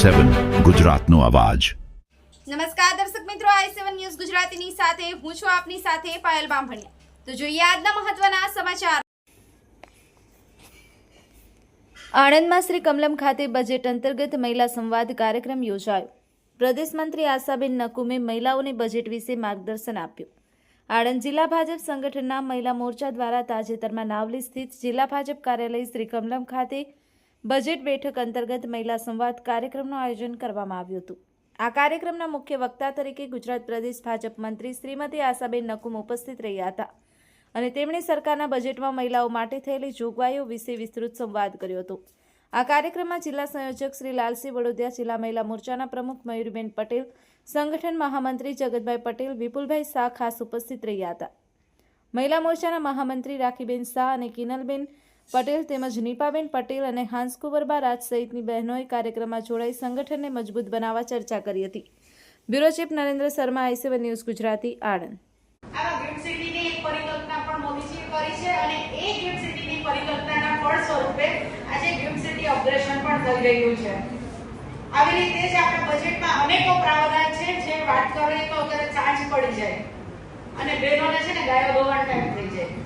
i7 ગુજરાતનો અવાજ। નમસ્કાર દર્શક મિત્રો, i7 ન્યૂઝ ગુજરાતીની સાથે હું છું આપની સાથે પાયલ બામભણિયા। તો જોઈએ આજના મહત્વના સમાચાર। આણંદમાં શ્રી કમલમ ખાતે બજેટ અંતર્ગત મહિલા સંવાદ કાર્યક્રમ યોજાયો। પ્રદેશ મંત્રી આશાબેન નકુમે મહિલાઓને બજેટ વિશે માર્ગદર્શન આપ્યું। આણંદ જિલ્લા ભાજપ સંગઠનના મહિલા મોરચા દ્વારા તાજેતરમાં નાવલી સ્થિત જિલ્લા ભાજપ કાર્યાલય શ્રી કમલમ ખાતે બજેટ બેઠક અંતર્ગત મહિલા સંવાદ કાર્યક્રમનું આયોજન કરવામાં આવ્યું હતું। આ કાર્યક્રમના મુખ્ય વક્તા તરીકે ગુજરાત પ્રદેશ ભાજપ મંત્રી શ્રીમતી આશાબેન નકુમ ઉપસ્થિત રહ્યા હતા અને તેમણે સરકારના બજેટમાં મહિલાઓ માટે થયેલી જોગવાઈઓ વિશે વિસ્તૃત સંવાદ કર્યો હતો। આ કાર્યક્રમમાં જિલ્લા સંયોજક શ્રી લાલસિંહ વડોદિયા, જિલ્લા મહિલા મોરચાના પ્રમુખ મયુરીબેન પટેલ, સંગઠન મહામંત્રી જગતભાઈ પટેલ, વિપુલભાઈ શાહ ખાસ ઉપસ્થિત રહ્યા હતા। મહિલા મોરચાના મહામંત્રી રાખીબેન શાહ અને કિનલબેન પટેલ તેમજ નીપાબેન પટેલ અને હાંસકુંવરબા રાજ સહિતની બહેનોએ કાર્યક્રમમાં જોડાઈ સંગઠનને મજબૂત બનાવવા ચર્ચા કરી હતી। Bureau chief Narendra Sharma, i7 news Gujarati, Anand. આવા ગિફ્ટ સિટીની એક પરિકલ્પના પણ મોદીજીએ કરી છે અને એ ગિફ્ટ સિટીની પરિકલ્પનાના ફળ સ્વરૂપે આજે ગિફ્ટ સિટી અપગ્રેડેશન પણ થઈ રહ્યું છે। આવી રીતે જ આપણા બજેટમાં અનેકો પ્રાવધાન છે જે વાત કરીએ તો અત્યારે ચાંચ પડી જાય અને બહેનોને છે ને ગાયો દોવાણ ટાઈમ થઈ જાય।